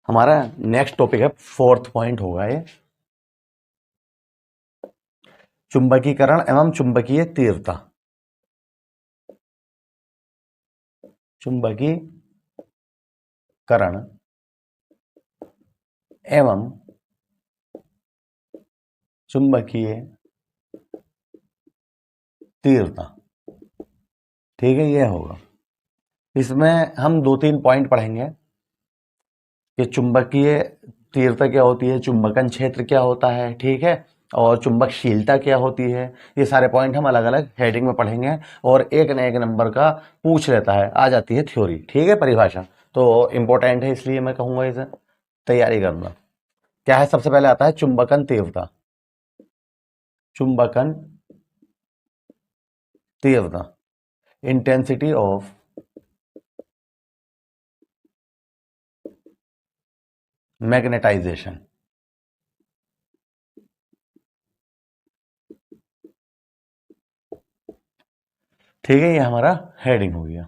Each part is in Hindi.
हमारा नेक्स्ट टॉपिक है, फोर्थ पॉइंट होगा ये, चुंबकीकरण एवं चुंबकीय तीव्रता। चुंबकीकरण एवं चुंबकीय तीव्रता। ठीक है, ये होगा। इसमें हम 2-3 पॉइंट पढ़ेंगे कि चुंबकीय तीव्रता क्या होती है, चुंबकन क्षेत्र क्या होता है, ठीक है, और चुंबकशीलता क्या होती है। ये सारे पॉइंट हम अलग अलग हेडिंग में पढ़ेंगे और एक न एक नंबर का पूछ लेता है, आ जाती है थ्योरी, ठीक है, परिभाषा तो इंपॉर्टेंट है, इसलिए मैं कहूंगा इसे तैयारी करना। क्या है, सबसे पहले आता है चुंबकन तीव्रता। चुंबकन तीव्रता, इंटेंसिटी ऑफ मैग्नेटाइजेशन। ठीक है, ये हमारा हेडिंग हो गया।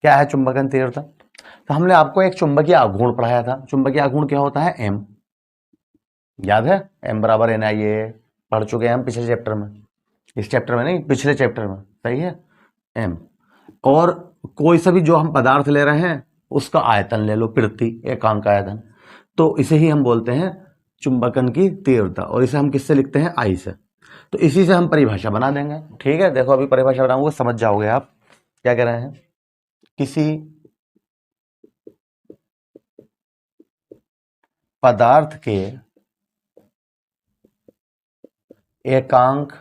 क्या है चुंबकन तीव्रता? तो हमने आपको एक चुंबकीय आघूर्ण पढ़ाया था। चुंबकीय आघूर्ण क्या होता है? एम, याद है? एम बराबर एन आई ए, पढ़ चुके हैं हम पिछले चैप्टर में, इस चैप्टर में नहीं, पिछले चैप्टर में, सही है। एम, और कोई सा भी जो हम पदार्थ ले रहे हैं उसका आयतन ले लो, पृथ्वी एकांक आयतन, तो इसे ही हम बोलते हैं चुंबकन की तीव्रता, और इसे हम किससे लिखते हैं? आई से। तो इसी से हम परिभाषा बना देंगे, ठीक है। देखो अभी परिभाषा बनाऊंगा, समझ जाओगे आप क्या कह रहे हैं। किसी पदार्थ के एकांक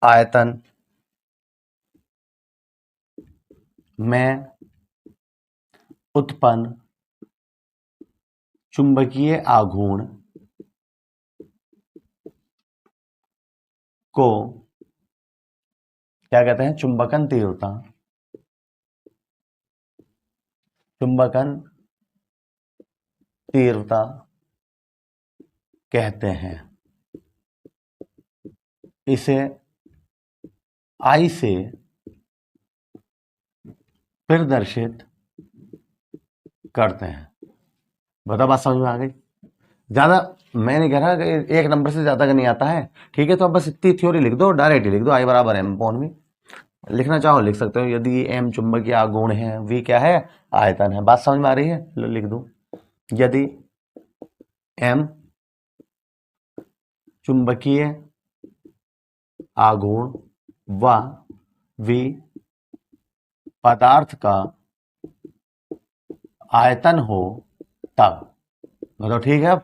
आयतन में उत्पन्न चुंबकीय आघूर्ण को क्या कहते हैं? चुंबकन तीव्रता। चुंबकन तीव्रता कहते हैं। इसे आई से प्रदर्शित करते हैं। बता, बात समझ में आ गई? ज्यादा मैं नहीं कह रहा कि एक नंबर से ज्यादा का नहीं आता है, ठीक है। तो अब बस इतनी थ्योरी लिख दो, डायरेक्ट ही लिख दो, आई बराबर एम अपॉन वी। लिखना चाहो लिख सकते हो। यदि एम चुंबकीय आघूर्ण है, वी क्या है? आयतन है। बात समझ में आ रही है? लिख दो, यदि एम चुंबकीय आघूर्ण व वी पदार्थ का आयतन हो तब। मतलब ठीक है।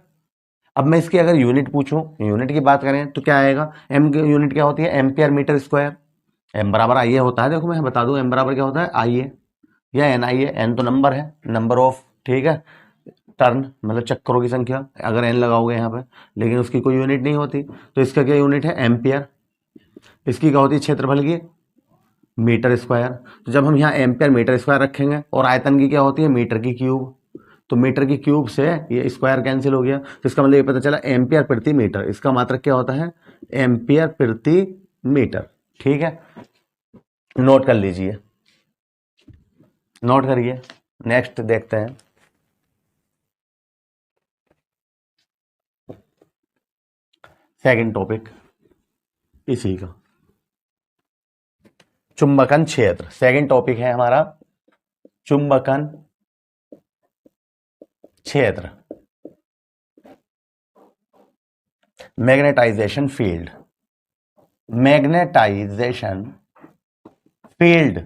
अब मैं इसकी अगर यूनिट पूछूं, यूनिट की बात करें तो क्या आएगा? एम की यूनिट क्या होती है? Ampere metre square. एम बराबर आई ए होता है। देखो मैं बता दूं, एम बराबर क्या होता है? आई ए या एन आई ए। एन तो नंबर है, नंबर ऑफ, ठीक है, टर्न मतलब चक्करों की संख्या, अगर एन लगाओगे यहाँ पे, लेकिन उसकी कोई यूनिट नहीं होती। तो इसका क्या यूनिट है? एम्पियर। इसकी क्या होती है? क्षेत्रफल की, मीटर स्क्वायर। तो जब हम यहाँ एम्पियर मीटर स्क्वायर रखेंगे, और आयतन की क्या होती है? मीटर की क्यूब। तो मीटर की क्यूब से ये स्क्वायर कैंसिल हो गया, तो इसका मतलब ये पता चला एम्पियर प्रति मीटर। इसका मात्रक क्या होता है? एम्पियर प्रति मीटर। ठीक है, नोट कर लीजिए, नोट करिए। नेक्स्ट देखते हैं, सेकंड टॉपिक इसी का, चुंबकन क्षेत्र। सेकंड टॉपिक है हमारा चुंबकन क्षेत्र, मैग्नेटाइजेशन फील्ड। मैग्नेटाइजेशन फील्ड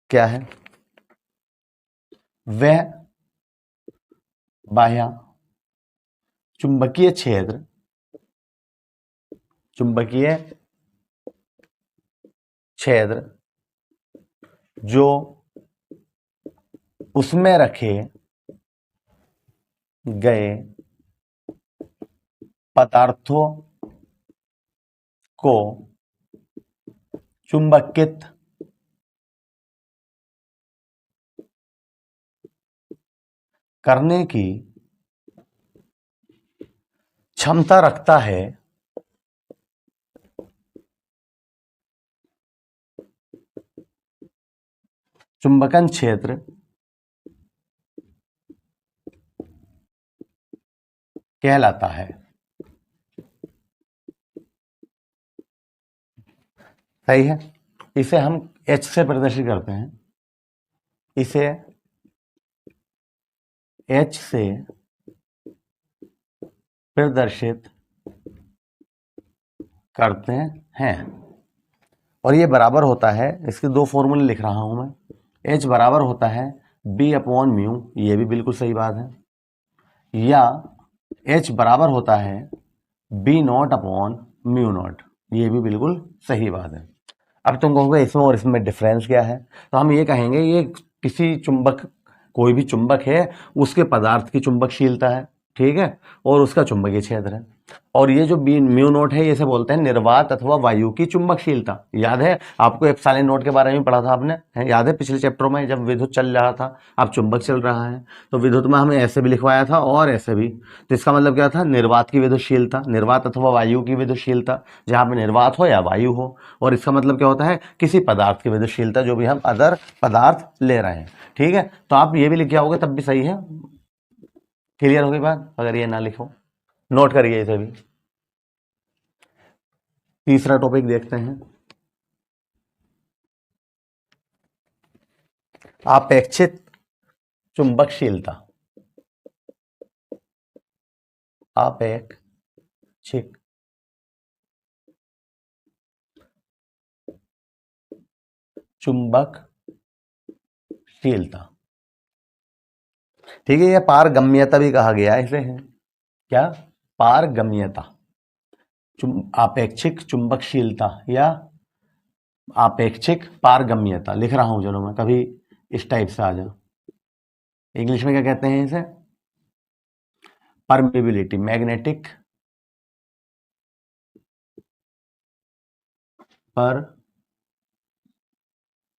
क्या है? वह बाह्य चुंबकीय क्षेत्र, चुंबकीय क्षेत्र जो उसमें रखे गए पदार्थों को चुंबकित करने की क्षमता रखता है, चुंबकन क्षेत्र कहलाता है। सही है। इसे हम H से प्रदर्शित करते हैं। इसे H से प्रदर्शित करते हैं और ये बराबर होता है, इसके दो फॉर्मूले लिख रहा हूं मैं। H बराबर होता है B अपॉन म्यू, ये भी बिल्कुल सही बात है, या H बराबर होता है B not upon mu not, ये भी बिल्कुल सही बात है। अब तुम कहोगे इसमें और इसमें डिफरेंस क्या है, तो हम ये कहेंगे ये किसी चुंबक, कोई भी चुंबक है उसके पदार्थ की चुंबकशीलता है, ठीक है, और उसका चुंबकीय क्षेत्र है। और ये जो बी म्यू नोट है, इसे बोलते हैं निर्वात अथवा वायु की चुंबकशीलता। याद है आपको एप्सिलॉन नोट के बारे में पढ़ा था आपने, है याद है पिछले चैप्टर में, जब विद्युत चल रहा था, अब चुंबक चल रहा है, तो विद्युत में हमें ऐसे भी लिखवाया था और ऐसे भी। तो इसका मतलब क्या था, निर्वात की विद्युतशीलता, निर्वात अथवा वायु की विद्युतशीलता, जहां पे निर्वात हो या वायु हो। और इसका मतलब क्या होता है, किसी पदार्थ की विद्युतशीलता, जो भी हम अदर पदार्थ ले रहे हैं, ठीक है। तो आप ये भी लिख के आओगे तब भी सही है। क्लियर हो गई बात? अगर ये ना लिखो नोट करिए इसे भी। तीसरा टॉपिक देखते हैं, आपेक्षित चुंबकशीलता। आपेक्षिक चुंबकशीलता, ठीक है। ये पारगम्यता भी कहा गया है इसे, है क्या, पारगम्यता, आपेक्षिक चुंबकशीलता या आपेक्षिक पारगम्यता लिख रहा हूं, चलो मैं कभी इस टाइप से आ जाओ। इंग्लिश में क्या कहते हैं इसे, परमिबिलिटी, मैग्नेटिक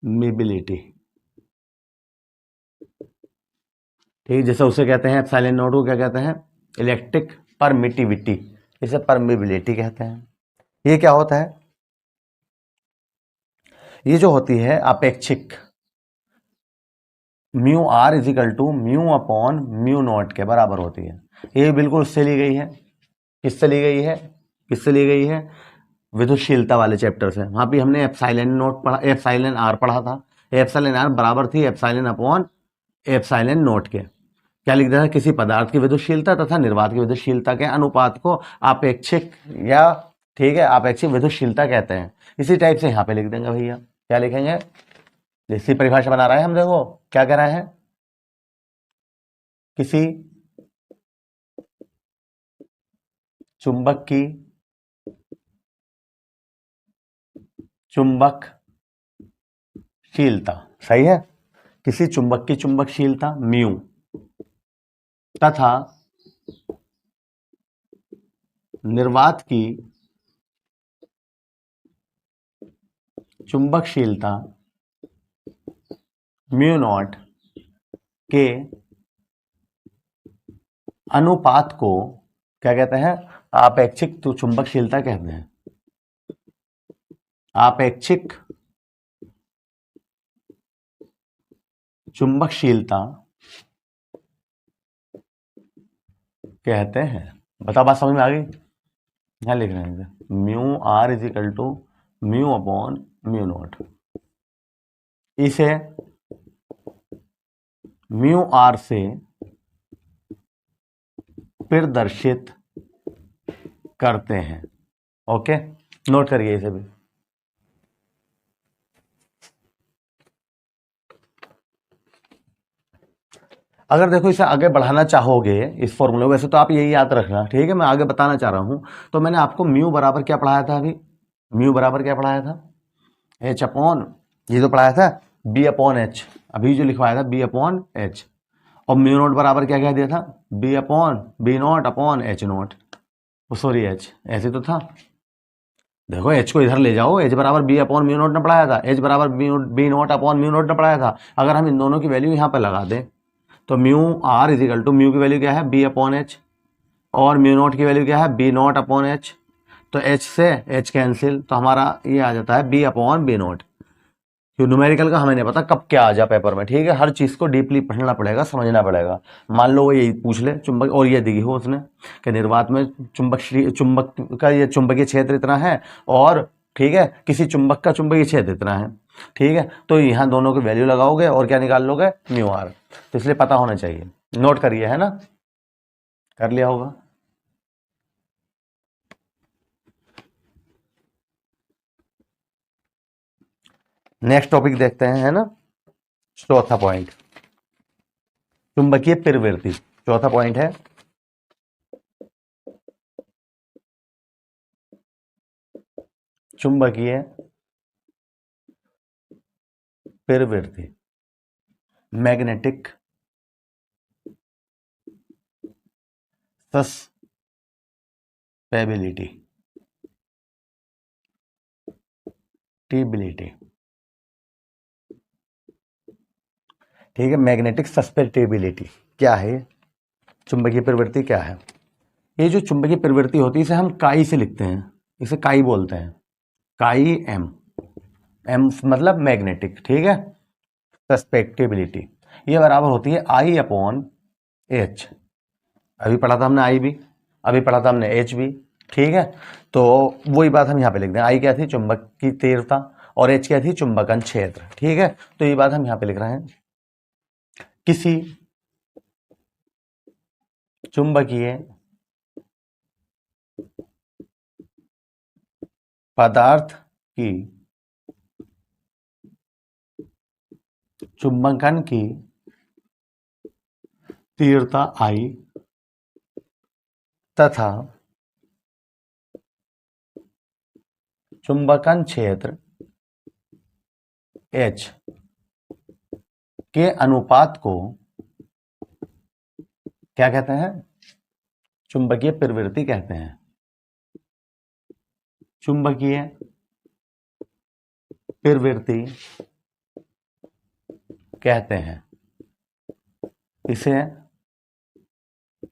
परमिबिलिटी, ठीक, जैसे उसे कहते हैं एप्सिलॉन नॉट को क्या कहते हैं, इलेक्ट्रिक परमिटिविटी, इसे परमिबिलिटी कहते हैं। ये क्या होता है, ये जो होती है अपेक्षिक, mu R is equal to mu upon mu naught के बराबर होती है। ये बिल्कुल उससे ली गई है, किससे ली गई है, किससे ली गई है, विद्युतशीलता वाले चैप्टर से। वहां भी हमने एप्सिलॉन नॉट पढ़ा, एप्सिलॉन आर पढ़ा था। एप्सिलॉन आर बराबर थी एप्सिलॉन अपॉन एप्सिलॉन नॉट के। क्या लिख दिया था, किसी पदार्थ की विद्युतशीलता तथा निर्वात की विद्युतशीलता के अनुपात को आपेक्षिक या, ठीक है, आपेक्षिक विद्युतशीलता कहते हैं। इसी टाइप से यहां पे लिख देंगे भैया, क्या लिखेंगे, जैसी परिभाषा बना रहा है हम, देखो क्या कह रहा है, किसी चुंबक की चुंबकशीलता, सही है, किसी चुंबक की चुंबकशीलता म्यू तथा निर्वात की चुंबकशीलता म्यू नॉट के अनुपात को क्या कहते हैं, आपेक्षिक तो चुंबकशीलता कहते हैं। आपेक्षिक चुंबकशीलता कहते हैं। बता, बात समझ में आ गई? यहां लिख रहे हैं mu R is equal to mu upon mu not, इसे म्यू आर से प्रदर्शित करते हैं। ओके, नोट करिए इसे भी। अगर देखो इसे आगे बढ़ाना चाहोगे इस फॉर्मूले, वैसे तो आप यही याद रखना, ठीक है, मैं आगे बताना चाह रहा हूं। तो मैंने आपको म्यू बराबर क्या पढ़ाया था अभी, म्यू बराबर क्या पढ़ाया था, एच अपॉन, ये तो पढ़ाया था बी अपॉन एच, अभी जो लिखवाया था बी अपॉन एच, और म्यू नोट बराबर क्या कह दिया था, B upon B not upon H not, sorry H, ऐसे तो था। देखो एच को इधर ले जाओ, एच बराबर बी अपॉन म्यू नोट ने पढ़ाया था, एच बराबर B not upon mu not ने पढ़ाया था। अगर हम इन दोनों की वैल्यू यहां पर लगा दें, तो mu R is equal to, mu की वैल्यू क्या है, बी अपॉन एच, और म्यू नोट की वैल्यू क्या है, बी नॉट अपॉन एच। तो एच से एच कैंसिल, तो हमारा ये आ जाता है B upon B not. Numerical का हमें नहीं पता कब क्या आ जाए पेपर में, ठीक है, हर चीज को डीपली पढ़ना पड़ेगा, समझना पड़ेगा। मान लो वो यही पूछ ले चुंबक, और ये दी हो उसने कि निर्वात में चुंबक का ये चुंबकीय क्षेत्र इतना है, और ठीक है किसी चुंबक का चुंबकीय क्षेत्र इतना है, ठीक है, तो यहाँ दोनों की वैल्यू लगाओगे और क्या निकाल लोगे, म्यू आर। तो इसलिए पता होना चाहिए, नोट करिए, है ना, कर लिया होगा। नेक्स्ट टॉपिक देखते हैं, है ना, चौथा पॉइंट, चुंबकीय प्रवृत्ति। चौथा पॉइंट है चुंबकीय प्रवृत्ति, मैग्नेटिक सस्पेबिलिटी, टेबिलिटी, ठीक है, मैग्नेटिक सस्पेटिबिलिटी क्या है, चुंबकीय प्रवृत्ति क्या है। ये जो चुंबकीय प्रवृत्ति होती है इसे हम काई से लिखते हैं, इसे काई बोलते हैं, काई एम, एम मतलब मैग्नेटिक, ठीक है, सस्पेक्टिबिलिटी ये बराबर होती है आई अपॉन एच। अभी पढ़ा था हमने आई भी, अभी पढ़ा था हमने एच भी, ठीक है, तो वही बात हम यहाँ पे लिख दें। आई क्या थी, चुंबक की तीव्रता, और एच क्या थी, चुंबकन क्षेत्र, ठीक है, तो ये बात हम यहाँ पे लिख रहे हैं। किसी चुंबकीय पदार्थ की चुंबकन की तीव्रता आई तथा चुंबकन क्षेत्र H के अनुपात को क्या कहते हैं, चुंबकीय प्रवृत्ति कहते हैं, चुंबकीय प्रवृत्ति कहते हैं। इसे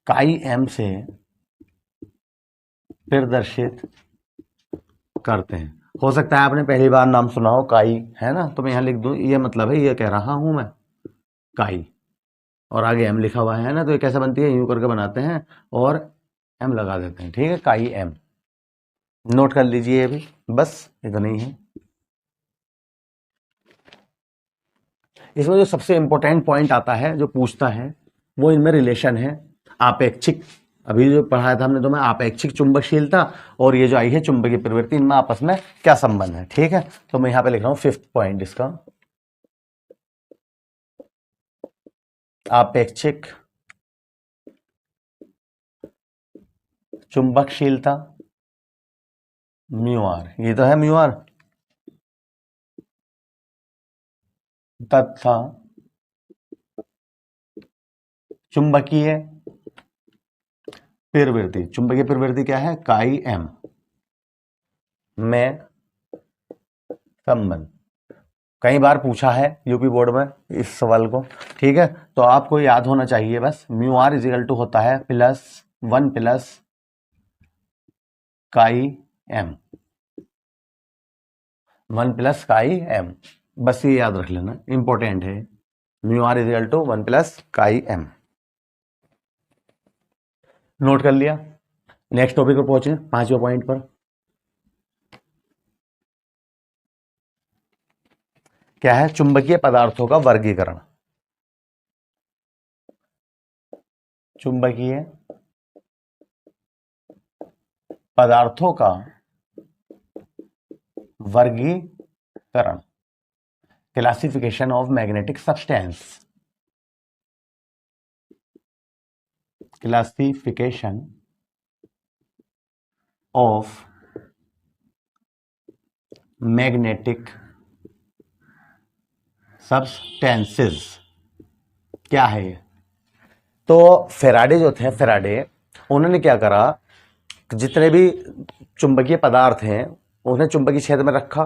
काई एम से प्रदर्शित करते हैं। हो सकता है आपने पहली बार नाम सुना हो काई, है ना, तो मैं यहाँ लिख दूं, ये मतलब है, ये कह रहा हूं मैं काई, और आगे एम लिखा हुआ है ना, तो ये कैसे बनती है, यूं करके बनाते हैं और एम लगा देते हैं, ठीक है, काई एम, नोट कर लीजिए ये भी, बस इतना ही है। इसमें जो सबसे इंपॉर्टेंट पॉइंट आता है जो पूछता है वो इनमें रिलेशन है आपेक्षिक, अभी जो पढ़ाया था हमने तो मैं आपेक्षिक चुंबकशीलता और ये जो आई है चुंबकीय प्रवृत्ति, इनमें आपस में क्या संबंध है, ठीक है, तो मैं यहां पे लिख रहा हूं फिफ्थ पॉइंट इसका, आपेक्षिक चुंबकशीलता म्यू आर, ये तो है म्यू आर, तथा चुंबकीय प्रवृत्ति, चुंबकीय प्रवृत्ति क्या है, काई एम में संबंध। कई बार पूछा है यूपी बोर्ड में इस सवाल को, ठीक है, तो आपको याद होना चाहिए बस, म्यू आर इजिकल टू होता है +1 plus chi M, 1 plus chi M, बस ये याद रख लेना, इंपॉर्टेंट है, mu R is equal to 1 plus chi M, note कर लिया। नेक्स्ट टॉपिक पर पहुंचे, 5वें पॉइंट पर, क्या है, चुंबकीय पदार्थों का वर्गीकरण, चुंबकीय पदार्थों का वर्गीकरण, classification of magnetic substance, classification of magnetic substances क्या है ये, तो फेराडे जो थे, फेराडे उन्होंने क्या करा, जितने भी चुंबकीय पदार्थ हैं उन्हें चुंबकीय क्षेत्र में रखा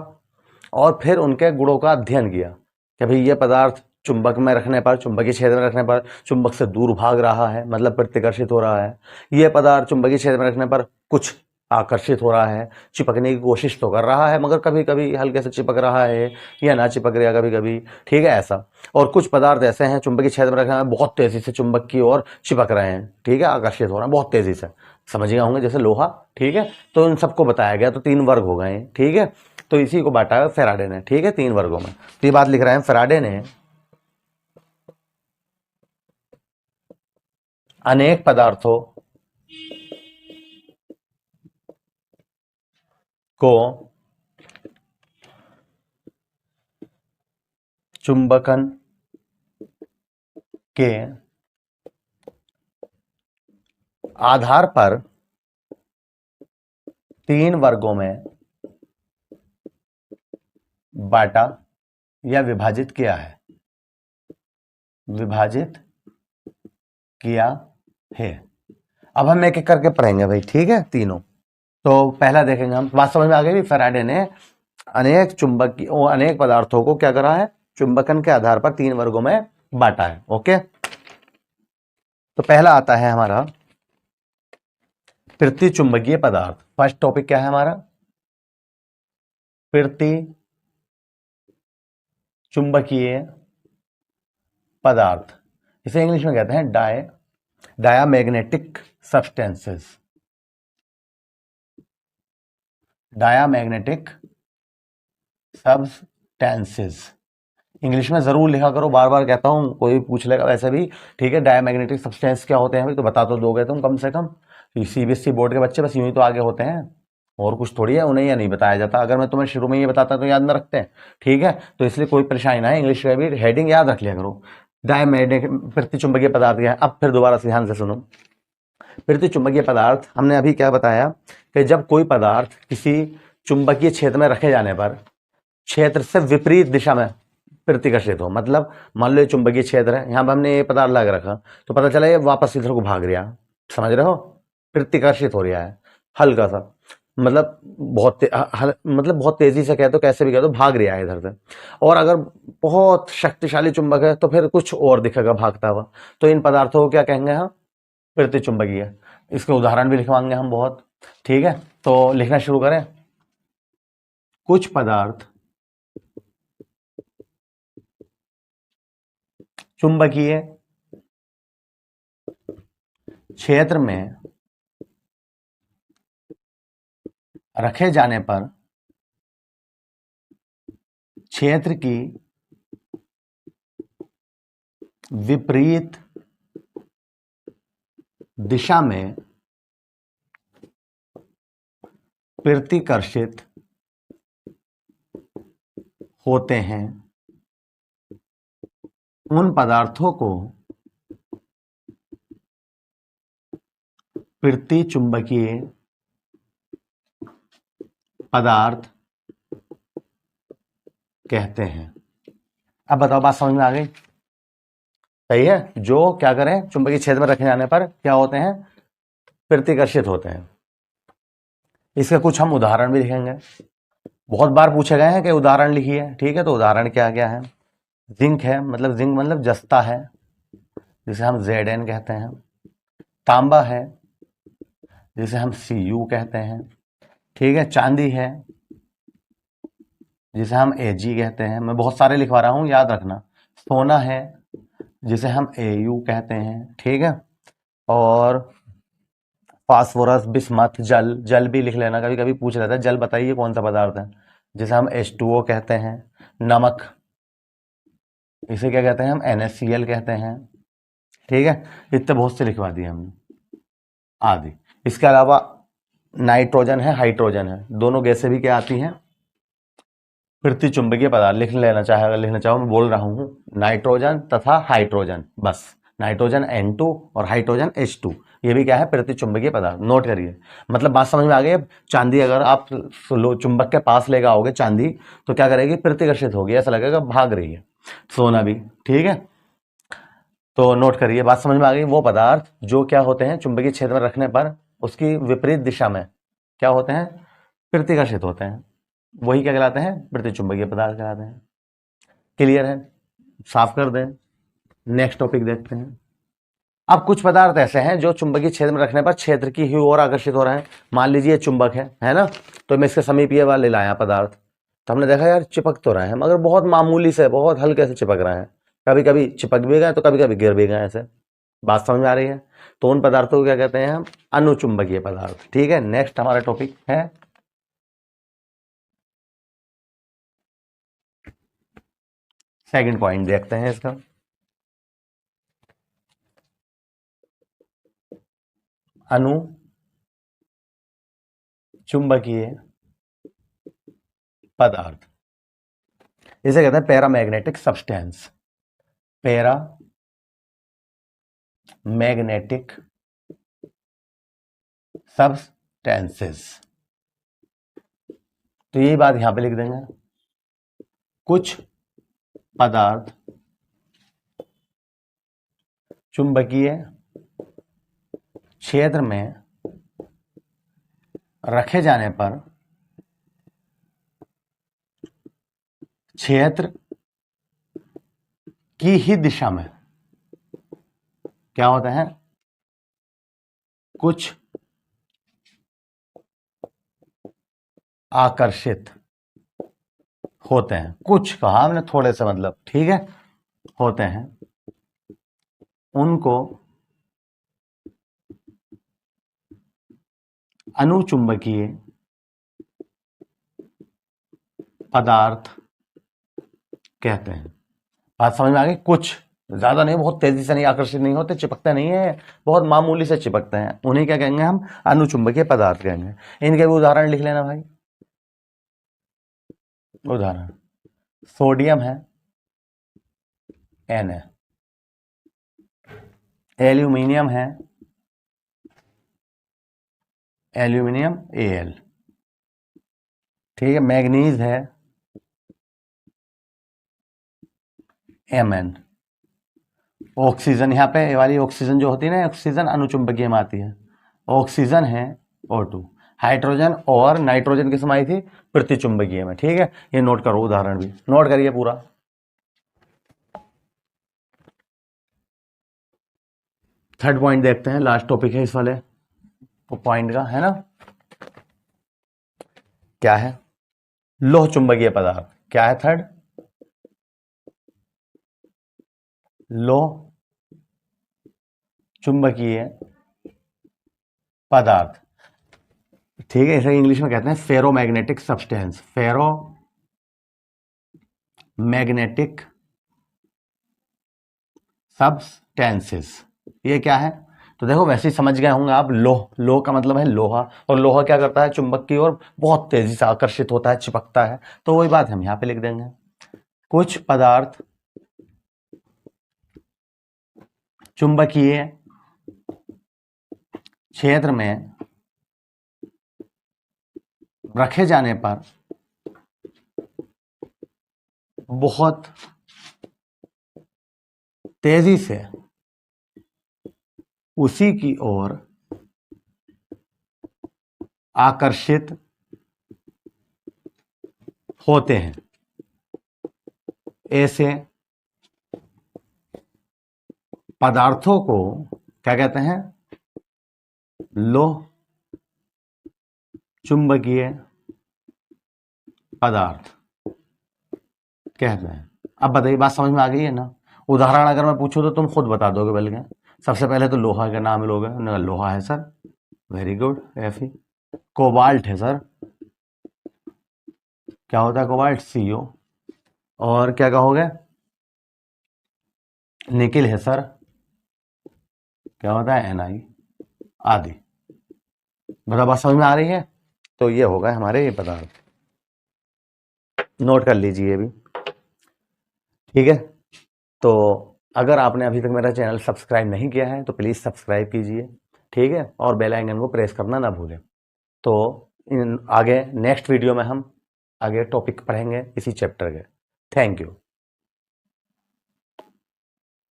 और फिर उनके गुणों का अध्ययन किया कि भाई ये पदार्थ चुंबक में रखने पर, चुंबकीय क्षेत्र में रखने पर चुंबक से दूर भाग रहा है, मतलब प्रतिकर्षित हो रहा है, ये पदार्थ चुंबकीय क्षेत्र में रखने पर कुछ आकर्षित हो रहा है, चिपकने की कोशिश तो कर रहा है मगर कभी कभी हल्के से चिपक रहा है या ना चिपक रहा कभी कभी, ठीक है ऐसा। और कुछ पदार्थ ऐसे हैं चुंबकीय क्षेत्र में रखना है, बहुत तेजी से चुंबक की ओर चिपक रहे हैं, ठीक है, आकर्षित हो रहे हैं बहुत तेजी से, समझ गए होंगे, जैसे लोहा, ठीक है। तो इन सबको बताया गया, तो 3 वर्ग हो गए, ठीक है। तो इसी को बांटा है फैराडे ने, ठीक है, 3 वर्गों में। तो ये बात लिख रहे हैं फैराडे ने अनेक पदार्थों को चुंबकन के आधार पर 3 वर्गों में बांटा या विभाजित किया है, विभाजित किया है। अब हम एक एक करके पढ़ेंगे भाई, ठीक है, तीनों। तो पहला देखेंगे हम, बात समझ में आ गई। फैराडे ने अनेक पदार्थों को क्या करा है, चुंबकन के आधार पर 3 वर्गों में बांटा है, ओके। तो पहला आता है हमारा प्रति चुंबकीय पदार्थ। फर्स्ट टॉपिक क्या है हमारा, प्रति चुंबकीय पदार्थ। इसे इंग्लिश में कहते हैं diamagnetic substances, diamagnetic substances. English में जरूर लिखा करो, बार बार कहता हूं, कोई पूछ लेगा वैसे भी, ठीक है। डायामैग्नेटिक सब्सटेंस क्या होते हैं भाई, तो बता तो दोगे तुम कम से कम। सीबीएसई बोर्ड के बच्चे बस यूं ही तो आगे होते हैं, और कुछ थोड़ी है, उन्हें यह नहीं बताया जाता। अगर मैं तुम्हें शुरू में ये बताता तो याद न रखते हैं, ठीक है। तो इसलिए कोई परेशानी ना है, इंग्लिश का भी हेडिंग याद रख लिया करो। डायामैग्नेटिक प्रति चुंबकीय पदार्थ क्या है, अब फिर दोबारा से ध्यान से सुनो। प्रति चुंबकीय पदार्थ, हमने अभी क्या बताया कि जब कोई पदार्थ किसी चुंबकीय क्षेत्र में रखे जाने पर क्षेत्र से विपरीत दिशा में प्रतिकर्षित हो, मतलब मान लो ये चुंबकीय क्षेत्र है, यहां पर हमने ये पदार्थ लगा रखा, तो पता चला ये वापस इधर को भाग रहा, समझ रहे हो, प्रतिकर्षित हो रहा है हल्का सा, मतलब बहुत तेजी से कह दो, कैसे भी कह दो, भाग रहा है इधर से। और अगर बहुत शक्तिशाली चुंबक है तो फिर कुछ और दिखेगा भागता हुआ। तो इन पदार्थों को क्या कहेंगे हम, प्रति चुंबकीय। इसके उदाहरण भी लिखवाएंगे हम बहुत, ठीक है। तो लिखना शुरू करें। कुछ पदार्थ चुंबकीय क्षेत्र में रखे जाने पर क्षेत्र की विपरीत दिशा में प्रतिकर्षित होते हैं। उन पदार्थों को प्रति चुंबकीय पदार्थ कहते हैं। अब बताओ, बात समझ में आ गई, सही है। जो क्या करें, चुंबकीय क्षेत्र में रखे जाने पर क्या होते हैं, प्रतिकर्षित होते हैं। इसके कुछ हम उदाहरण भी लिखेंगे, बहुत बार पूछे गए हैं कि उदाहरण लिखिए, ठीक है। तो उदाहरण क्या क्या है, जिंक है, मतलब जिंक मतलब जस्ता है, जिसे हम Zn कहते हैं। तांबा है, जिसे हम Cu कहते हैं, ठीक है। चांदी है, जिसे हम Ag कहते हैं, मैं बहुत सारे लिखवा रहा हूं, याद रखना। सोना है, जिसे हम Au कहते हैं, ठीक है। और फास्फोरस, बिस्मथ, जल भी लिख लेना, कभी कभी पूछ लेता है जल बताइए कौन सा पदार्थ है, जिसे हम H2O कहते हैं। नमक, इसे क्या कहते हैं हम, NaCl कहते हैं, ठीक है। इतने बहुत से लिखवा दिए हमने आदि। इसके अलावा नाइट्रोजन है, हाइड्रोजन है, दोनों गैसें भी क्या आती हैं, प्रति चुंबकीय पदार्थ। लिख लेना चाहे, अगर लिखना चाहो, मैं बोल रहा हूं नाइट्रोजन तथा हाइड्रोजन, बस नाइट्रोजन N2 और हाइड्रोजन H2, ये भी क्या है, प्रति चुंबकीय पदार्थ। नोट करिए, मतलब बात समझ में आ गई। चांदी अगर आप चुंबक के पास ले आओगे चांदी, तो क्या करेगी, प्रतिकर्षित होगी, ऐसा लगेगा भाग रही है। सोना भी, ठीक है। तो नोट करिए, बात समझ में आ गई। वो पदार्थ जो क्या होते हैं, चुंबकीय क्षेत्र में रखने पर उसकी विपरीत दिशा में क्या होते हैं, प्रतिकर्षित होते हैं, वही क्या कहलाते हैं, प्रति चुंबकीय पदार्थ कहलाते हैं। क्लियर है, साफ कर दें। नेक्स्ट टॉपिक देखते हैं। अब कुछ पदार्थ ऐसे हैं जो चुंबकीय क्षेत्र में रखने पर क्षेत्र की ही ओर आकर्षित हो रहे हैं। मान लीजिए चुंबक है ना, तो मैं इसके समीप ये वाला ले लाया पदार्थ, तो हमने देखा यार चिपक तो रहे हैं मगर बहुत मामूली से, बहुत हल्के से चिपक रहे हैं। कभी कभी चिपक भी गए तो कभी कभी गिर भी गए। ऐसे बात समझ में आ रही है? तो उन पदार्थों को क्या कहते हैं हम? अनुचुंबकीय पदार्थ। ठीक है, नेक्स्ट हमारा टॉपिक है सेकंड पॉइंट, देखते हैं इसका। अनु चुंबकीय पदार्थ, इसे कहते हैं paramagnetic substance. Para magnetic substances, तो यही बात यहां पे लिख देंगे। कुछ पदार्थ चुंबकीय क्षेत्र में रखे जाने पर क्षेत्र की ही दिशा में क्या होता है? कुछ आकर्षित होते हैं। कुछ कहा हमने, थोड़े से मतलब, ठीक है, होते हैं। उनको अनुचुंबकीय पदार्थ कहते हैं। बात समझ में आ गई? कुछ, ज्यादा नहीं, बहुत तेजी से नहीं, आकर्षित नहीं होते, चिपकते नहीं है, बहुत मामूली से चिपकते हैं, उन्हें क्या कहेंगे हम? अनुचुंबकीय पदार्थ कहेंगे। इनके भी उदाहरण लिख लेना भाई। उदाहरण, सोडियम है Na, एल्यूमिनियम है एल्यूमिनियम Al, ठीक है, मैग्नीज है Mn, ऑक्सीजन, यहाँ पे ये वाली ऑक्सीजन जो होती है ना, ऑक्सीजन अनुचुंबकीय में आती है, ऑक्सीजन है O2। हाइड्रोजन और नाइट्रोजन किस में आई थी? प्रतिचुंबकीय में। ठीक है, ये नोट करो, उदाहरण भी नोट करिए पूरा। थर्ड पॉइंट देखते हैं, लास्ट टॉपिक है इस वाले पॉइंट का, है ना। क्या है? लोह चुंबकीय पदार्थ। क्या है थर्ड? लोह चुंबकीय पदार्थ, ठीक है, इसे इंग्लिश में कहते हैं फेरोमैग्नेटिक सब्सटेंस। फेरो मैग्नेटिक सब्सटेंसेस, ये क्या है? तो देखो, वैसे ही समझ गए होंगे आप। लोह का मतलब है लोहा, और लोहा क्या करता है? चुंबक की ओर बहुत तेजी से आकर्षित होता है, चिपकता है। तो वही बात हम यहां पे लिख देंगे। कुछ पदार्थ चुंबकीय क्षेत्र में रखे जाने पर बहुत तेजी से उसी की ओर आकर्षित होते हैं। ऐसे पदार्थों को क्या कहते हैं? लोह चुंबकीय पदार्थ कहते हैं। अब बताइए, बात समझ में आ गई है ना? उदाहरण अगर मैं पूछूं तो तुम खुद बता दोगे। बल्कि सबसे पहले तो लोहा का नाम लोगे, लोहा है sir, very good. Fe। Cobalt है सर, क्या होता है कोबाल्ट? CO। और क्या कहोगे? निकिल है सर, क्या होता है? Na आदि। बता, बात समझ में आ रही है? तो ये होगा हमारे ये पदार्थ, नोट कर लीजिए भी, ठीक है। तो अगर आपने अभी तक मेरा चैनल सब्सक्राइब नहीं किया है तो प्लीज़ सब्सक्राइब कीजिए, ठीक है, और बेल आइकन को प्रेस करना ना भूलें। तो आगे नेक्स्ट वीडियो में हम आगे टॉपिक पढ़ेंगे इसी चैप्टर के। Thank you.